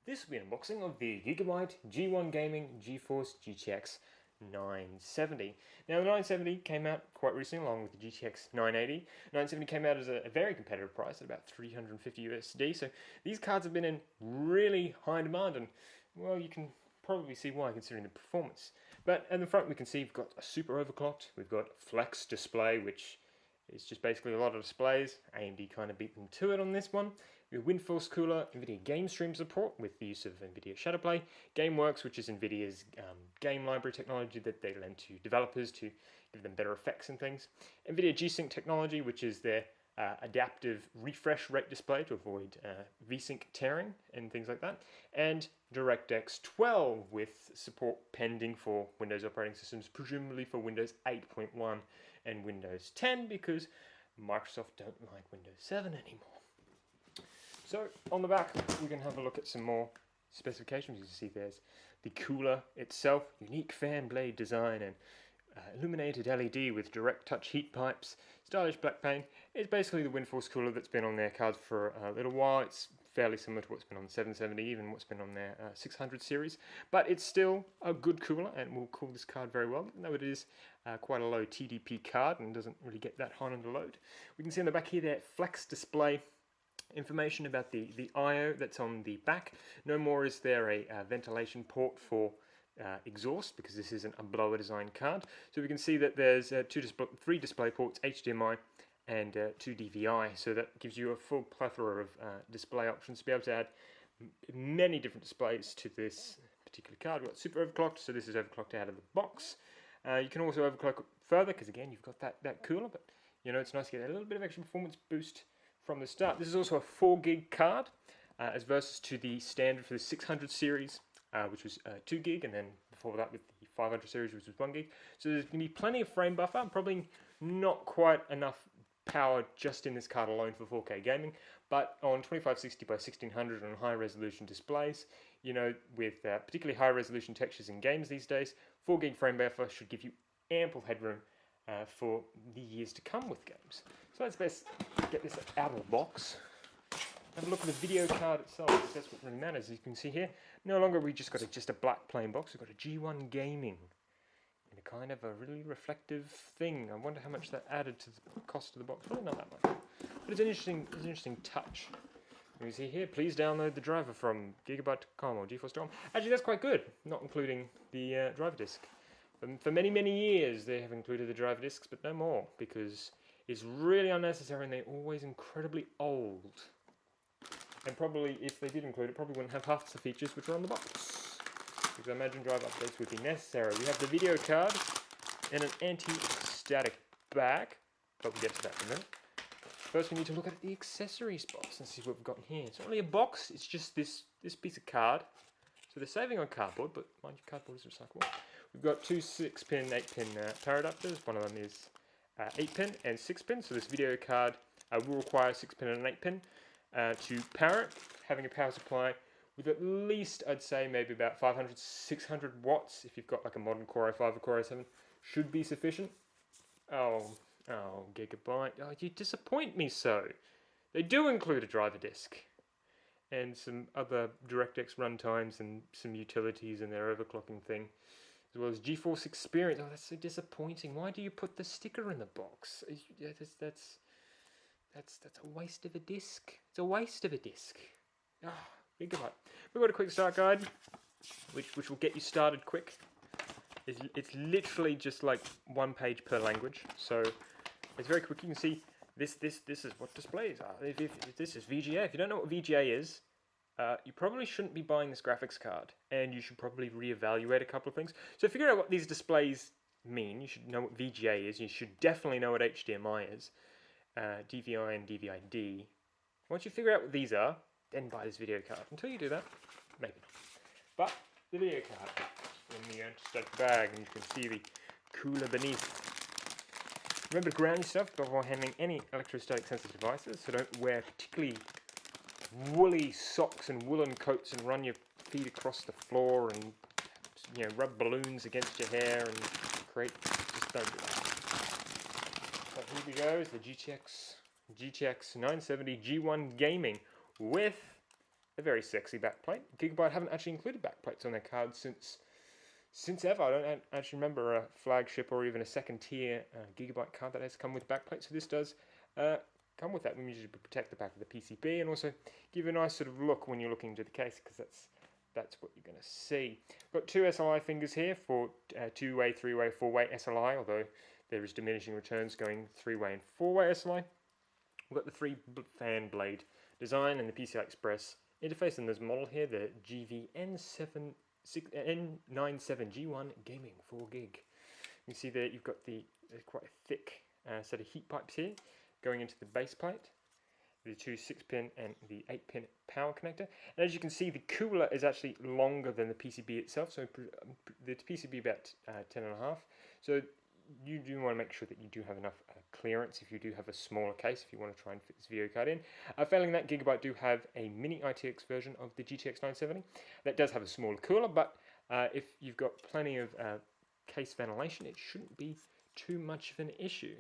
This will be an unboxing of the Gigabyte G1 Gaming GeForce GTX 970. Now the 970 came out quite recently along with the GTX 980. 970 came out as a very competitive price at about 350 USD, so these cards have been in really high demand, and well, you can probably see why considering the performance. But at the front we can see we've got a super overclocked, we've got flex display, which is just basically a lot of displays. AMD kind of beat them to it on this one. We have WindForce Cooler, NVIDIA Game Stream support with the use of NVIDIA Shadowplay, GameWorks, which is NVIDIA's game library technology that they lend to developers to give them better effects and things, NVIDIA G-Sync technology, which is their adaptive refresh rate display to avoid VSync tearing and things like that, and DirectX 12 with support pending for Windows operating systems, presumably for Windows 8.1 and Windows 10, because Microsoft don't like Windows 7 anymore. So on the back we can have a look at some more specifications. You can see there's the cooler itself, unique fan blade design and illuminated LED with direct touch heat pipes, stylish black paint. It's basically the WindForce cooler that's been on their cards for a little while. It's fairly similar to what's been on the 770, even what's been on their 600 series, but it's still a good cooler and will cool this card very well, though it is quite a low TDP card and doesn't really get that high under load. We can see on the back here that flex display information about the I/O that's on the back. No more is there a ventilation port for exhaust, because this isn't a blower design card. So we can see that there's three display ports, HDMI and 2 DVI, so that gives you a full plethora of display options to be able to add many different displays to this particular card. We've got super overclocked, so this is overclocked out of the box. You can also overclock it further, because again you've got that cooler, but you know, it's nice to get a little bit of extra performance boost from the start. This is also a 4 gig card, as versus to the standard for the 600 series, which was 2 gig, and then before that with the 500 series, which was 1 gig. So there's going to be plenty of frame buffer, probably not quite enough power just in this card alone for 4K gaming, but on 2560 by 1600 on high resolution displays, you know, with particularly high resolution textures in games these days, 4 gig frame buffer should give you ample headroom for the years to come with games. So let's best get this out of the box. Have a look at the video card itself, because that's what really matters. As you can see here, no longer we just got just a black plain box, we've got a G1 Gaming in a kind of a really reflective thing. I wonder how much that added to the cost of the box. Probably not that much, but it's an interesting touch. You see here, please download the driver from Gigabyte.com or GeForce.com. Actually, that's quite good, not including the driver disk. For many years they have included the driver disks, but no more, because it's really unnecessary and they're always incredibly old. And probably, if they did include it, probably wouldn't have half the features which are on the box, because I imagine drive updates would be necessary. We have the video card in an anti-static bag, but we'll get to that in a minute. First we need to look at the accessories box and see what we've got in here. It's not really a box, it's just this piece of card. So they're saving on cardboard, but mind you, cardboard is recyclable. We've got two 6-pin, 8-pin power adapters. One of them is 8-pin and 6-pin, so this video card will require a 6-pin and an 8-pin. To power it, having a power supply with at least, I'd say, maybe about 500, 600 watts, if you've got like a modern Core i5 or Core i7, should be sufficient. Oh, Gigabyte, oh, you disappoint me so. They do include a driver disk and some other DirectX runtimes and some utilities in their overclocking thing, as well as GeForce Experience. Oh, that's so disappointing. Why do you put the sticker in the box? That's a waste of a disc. It's a waste of a disc. Ah, Gigabyte. We've got a quick start guide, which will get you started quick. It's literally just like 1 page per language, so it's very quick. You can see this is what displays are. If this is VGA. If you don't know what VGA is, you probably shouldn't be buying this graphics card, and you should probably reevaluate a couple of things. So figure out what these displays mean. You should know what VGA is. You should definitely know what HDMI is. DVI and DVI-D. Once you figure out what these are, then buy this video card. Until you do that, maybe not. But the video card in the anti-static bag, and you can see the cooler beneath. Remember to ground yourself before handling any electrostatic sensitive devices, so don't wear particularly woolly socks and woolen coats and run your feet across the floor and, you know, rub balloons against your hair and create. Just don't do that. So here we go, is the GTX 970 G1 Gaming with a very sexy backplate. Gigabyte haven't actually included backplates on their cards since ever. I don't actually remember a flagship or even a second tier Gigabyte card that has come with backplate. So this does come with that. We usually protect the back of the PCB and also give a nice sort of look when you're looking into the case, because that's what you're going to see. We've got two SLI fingers here for two-way, three-way, four-way SLI, although there is diminishing returns going three-way and four-way SLI. We've got the three-fan blade design and the PCI Express interface, and this model here, the GVN97G1 Gaming 4GB. You can see there you've got quite a thick set of heat pipes here going into the base plate, the two 6-pin and the 8-pin power connector. And as you can see, the cooler is actually longer than the PCB itself, so the PCB about 10.5. So you do want to make sure that you do have enough clearance if you do have a smaller case, if you want to try and fit this video card in. Failing that, Gigabyte do have a mini ITX version of the GTX 970 that does have a smaller cooler, but if you've got plenty of case ventilation, it shouldn't be too much of an issue.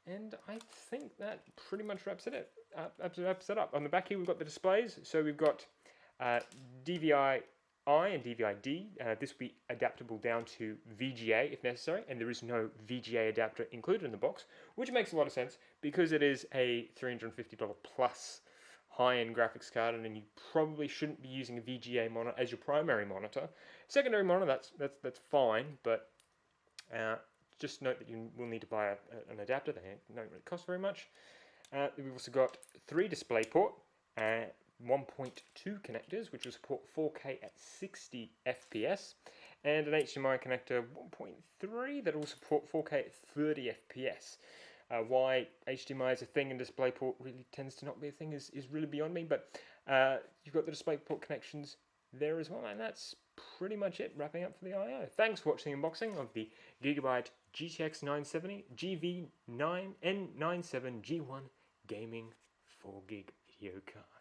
And I think that pretty much wraps it up. On the back here, we've got the displays. So we've got DVI-I and DVI-D. This will be adaptable down to VGA if necessary, and there is no VGA adapter included in the box, which makes a lot of sense because it is a $350 plus high-end graphics card, and then you probably shouldn't be using a VGA monitor as your primary monitor. Secondary monitor, that's fine, but just note that you will need to buy an adapter. They don't really cost very much. We've also got 3 DisplayPort, 1.2 connectors, which will support 4K at 60 FPS, and an HDMI connector 1.3 that will support 4K at 30 FPS. Why HDMI is a thing and DisplayPort really tends to not be a thing is really beyond me, but you've got the DisplayPort connections there as well, and that's pretty much it, wrapping up for the I/O. Thanks for watching the unboxing of the Gigabyte GTX 970 GV9N97G1 Gaming 4GB video card.